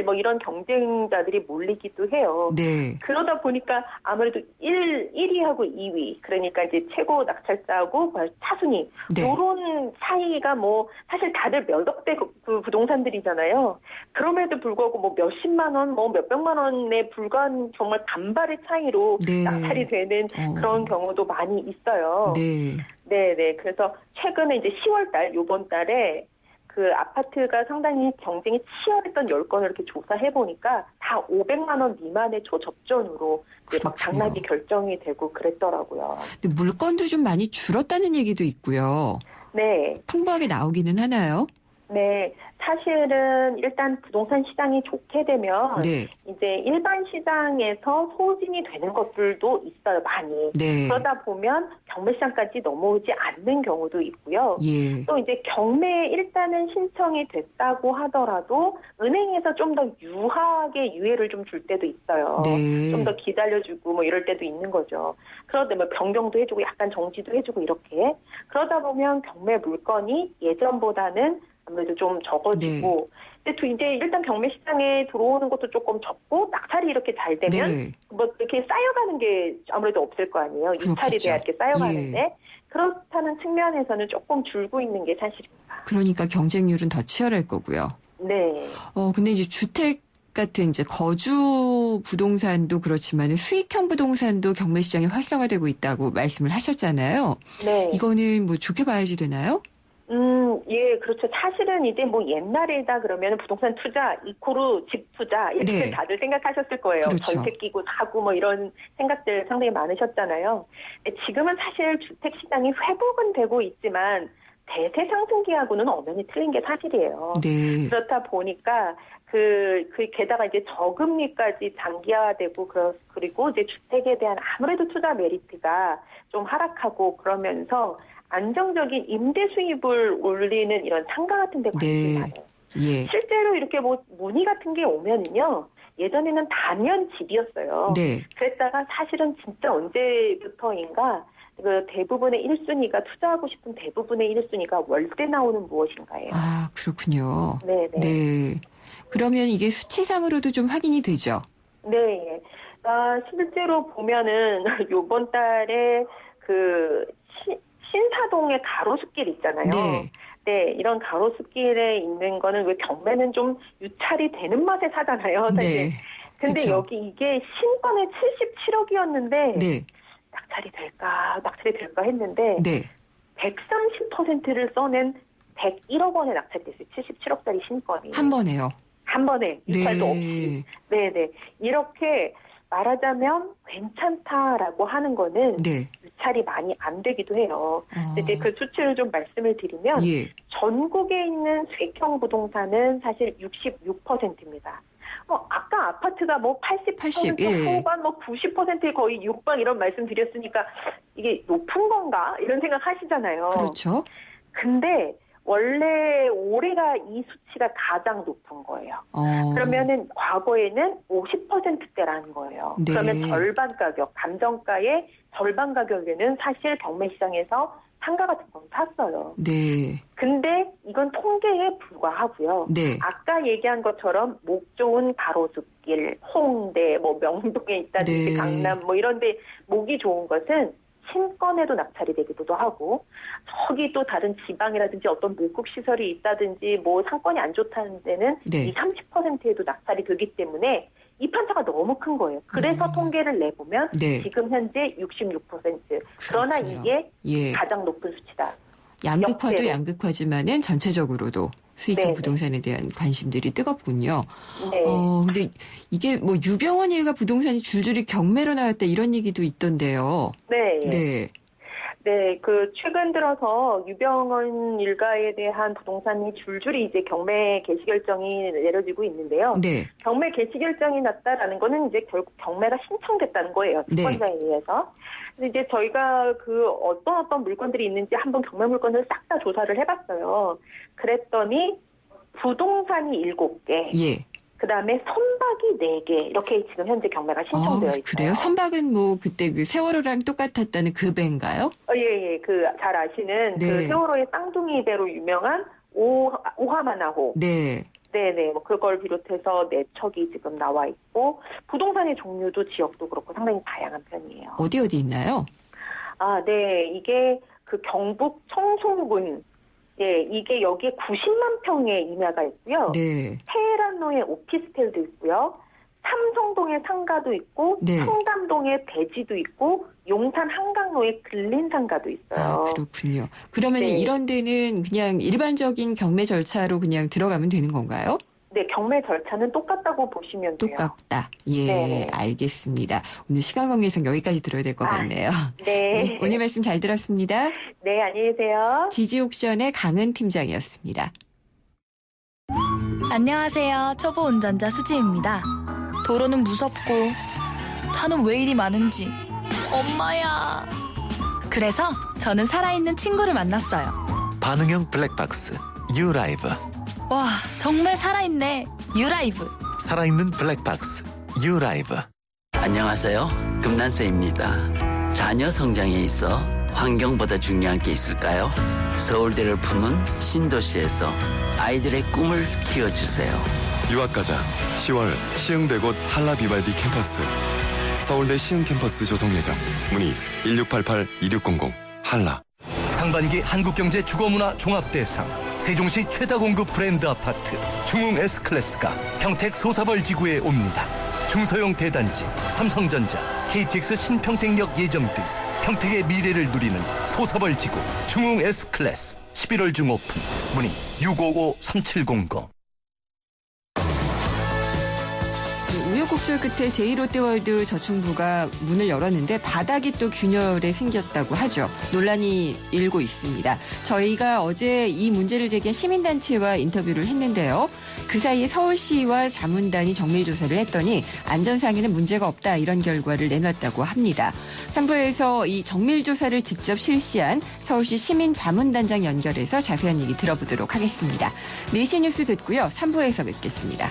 뭐 이런 경쟁자들이 몰리기도 해요. 네. 그러다 보니까 아무래도 1위하고 2위, 그러니까 이제 최고 낙찰자하고 차순위, 네. 이런 사이가 뭐 사실 다들 몇 억대 그 부동산들이잖아요. 그럼에도 불구하고 뭐 몇십만 원, 뭐 몇백만 원에 불과한 정말 간발의 차이로 네. 낙찰이 되는 그런 경우도 많이 있어요. 네. 네. 그래서 최근에 이제 10월 요번 달에 그 아파트가 상당히 경쟁이 치열했던 10건을 이렇게 조사해 보니까 다 500만 원 미만의 초접전으로 이제 막 당락이 결정이 되고 그랬더라고요. 근데 물건도 좀 많이 줄었다는 얘기도 있고요. 네. 풍부하게 나오기는 하나요? 네. 사실은 일단 부동산 시장이 좋게 되면 네. 이제 일반 시장에서 소진이 되는 것들도 있어요, 많이. 네. 그러다 보면 경매 시장까지 넘어오지 않는 경우도 있고요. 예. 또 이제 경매에 일단은 신청이 됐다고 하더라도 은행에서 좀 더 유하게 유예를 좀 줄 때도 있어요. 네. 좀 더 기다려주고 뭐 이럴 때도 있는 거죠. 그러다 뭐 변경도 해주고 약간 정지도 해주고 이렇게. 그러다 보면 경매 물건이 예전보다는 아무래도 좀 적어지고, 근데 또 이제 일단 경매 시장에 들어오는 것도 조금 적고 낙찰이 이렇게 잘 되면 뭐 이렇게 쌓여가는 게 아무래도 없을 거 아니에요. 유찰이 돼야 이렇게 쌓여가는데 그렇다는 측면에서는 조금 줄고 있는 게 사실입니다. 그러니까 경쟁률은 더 치열할 거고요. 네. 근데 이제 주택 같은 이제 거주 부동산도 그렇지만 수익형 부동산도 경매 시장이 활성화되고 있다고 말씀을 하셨잖아요. 네. 이거는 뭐 좋게 봐야지 되나요? 예, 그렇죠. 사실은 이제 뭐 옛날에다 그러면 부동산 투자 이코르 집 투자 이렇게 네. 다들 생각하셨을 거예요. 그렇죠. 전세 끼고 사고 뭐 이런 생각들 상당히 많으셨잖아요. 지금은 사실 주택 시장이 회복은 되고 있지만 대세 상승기하고는 엄연히 틀린 게 사실이에요. 네. 그렇다 보니까 게다가 이제 저금리까지 장기화되고 그리고 이제 주택에 대한 아무래도 투자 메리트가 좀 하락하고 그러면서 안정적인 임대 수입을 올리는 이런 상가 같은 데 관심이 많아요. 예. 실제로 이렇게 뭐 문의 같은 게 오면은요. 예전에는 단연 집이었어요. 네. 그랬다가 사실은 진짜 언제부터인가 그 대부분의 1순위가 투자하고 싶은 대부분의 1순위가 월세 나오는 무엇인가예요. 아, 그렇군요. 네네. 네. 그러면 이게 수치상으로도 좀 확인이 되죠? 네. 실제로 보면은 요번 달에 신사동의 가로수길 있잖아요. 네. 네, 이런 가로수길에 있는 거는 왜 경매는 좀 유찰이 되는 맛에 사잖아요, 사실. 네. 근데 그쵸. 여기 이게 신권에 77억이었는데 네. 낙찰이 될까 했는데 네. 130%를 써낸 101억 원에 낙찰이 됐어요. 77억짜리 신권이. 한 번에요. 한 번에 유찰도 네. 없이. 네네. 이렇게 말하자면 괜찮다라고 하는 거는 네. 유찰이 많이 안 되기도 해요. 이제 그 수치를 좀 말씀을 드리면 예. 전국에 있는 수익형 부동산은 사실 66%입니다. 아까 아파트가 뭐 80% 예. 후반, 뭐 90%에 거의 육박 이런 말씀 드렸으니까 이게 높은 건가? 이런 생각 하시잖아요. 그렇죠. 근데 원래 올해가 이 수치가 가장 높은 거예요. 그러면은 과거에는 50%대라는 거예요. 네. 그러면 절반 가격, 감정가의 절반 가격에는 사실 경매 시장에서 상가 같은 건 샀어요. 네. 근데 이건 통계에 불과하고요. 네. 아까 얘기한 것처럼 목 좋은 가로수길, 홍대, 뭐 명동에 있다든지 네. 강남 뭐 이런 데 목이 좋은 것은 신권에도 낙찰이 되기도 하고 저기 또 다른 지방이라든지 어떤 목국 시설이 있다든지 뭐 상권이 안 좋다는 데는 네. 이 30%에도 낙찰이 되기 때문에 이 편차가 너무 큰 거예요. 그래서 통계를 내보면 네. 지금 현재 66%. 그러나 이게 예. 가장 높은 수치다. 양극화도 역대로. 양극화지만은 전체적으로도 수익형 네네. 부동산에 대한 관심들이 뜨겁군요. 네. 근데 이게 뭐 유병원 일가 부동산이 줄줄이 경매로 나왔다 이런 얘기도 있던데요. 네. 네. 네, 최근 들어서 유병원 일가에 대한 부동산이 줄줄이 이제 경매 개시 결정이 내려지고 있는데요. 네. 경매 개시 결정이 났다라는 거는 이제 결국 경매가 신청됐다는 거예요. 네. 채권자에 의해서. 근데 이제 저희가 어떤 물건들이 있는지 한번 경매 물건을 싹 다 조사를 해봤어요. 그랬더니 부동산이 7개. 예. 그다음에 선박이 4개. 이렇게 지금 현재 경매가 신청되어 있어요. 그래요? 선박은 뭐 그때 세월호랑 똑같았다는 그 배인가요? 예. 잘 아시는 네. 세월호의 쌍둥이 배로 유명한 오하마나호. 네. 네네. 뭐 그걸 비롯해서 4척이 지금 나와 있고 부동산의 종류도 지역도 그렇고 상당히 다양한 편이에요. 어디 있나요? 네. 이게 경북 청송군. 예, 이게 여기에 90만 평의 임야가 있고요. 네. 테헤란로에 오피스텔도 있고요. 삼성동에 상가도 있고 네. 청담동에 대지도 있고 용산 한강로에 근린 상가도 있어요. 그렇군요. 그러면 네. 이런 데는 그냥 일반적인 경매 절차로 그냥 들어가면 되는 건가요? 네, 경매 절차는 똑같다고 보시면 돼요. 똑같다. 예, 네. 알겠습니다. 오늘 시간 관계상 여기까지 들어야 될 것 같네요. 네. 오늘 말씀 잘 들었습니다. 네, 안녕히 계세요. 지지옥션의 강은 팀장이었습니다. 안녕하세요. 초보 운전자 수지입니다. 도로는 무섭고 차는 왜 이리 많은지 엄마야. 그래서 저는 살아있는 친구를 만났어요. 반응형 블랙박스 유라이브. 와, 정말 살아있네. 유라이브. 살아있는 블랙박스 유라이브. 안녕하세요. 금난세입니다. 자녀 성장에 있어 환경보다 중요한 게 있을까요? 서울대를 품은 신도시에서 아이들의 꿈을 키워주세요. 유학가자 10월 시흥대곳 한라비발디 캠퍼스. 서울대 시흥 캠퍼스 조성 예정. 문의 1688-2600 한라. 상반기 한국경제 주거문화 종합대상, 세종시 최다 공급 브랜드 아파트 중흥 S클래스가 평택 소사벌 지구에 옵니다. 중소형 대단지, 삼성전자, KTX 신평택역 예정 등 평택의 미래를 누리는 소사벌 지구 중흥 S클래스 11월 중 오픈. 문의 655-3700. 우여곡절 끝에 제2롯데월드 저축부가 문을 열었는데 바닥이 또 균열에 생겼다고 하죠. 논란이 일고 있습니다. 저희가 어제 이 문제를 제기한 시민단체와 인터뷰를 했는데요. 그 사이에 서울시와 자문단이 정밀조사를 했더니 안전상에는 문제가 없다, 이런 결과를 내놨다고 합니다. 3부에서 이 정밀조사를 직접 실시한 서울시 시민자문단장 연결해서 자세한 얘기 들어보도록 하겠습니다. 4시 뉴스 듣고요. 3부에서 뵙겠습니다.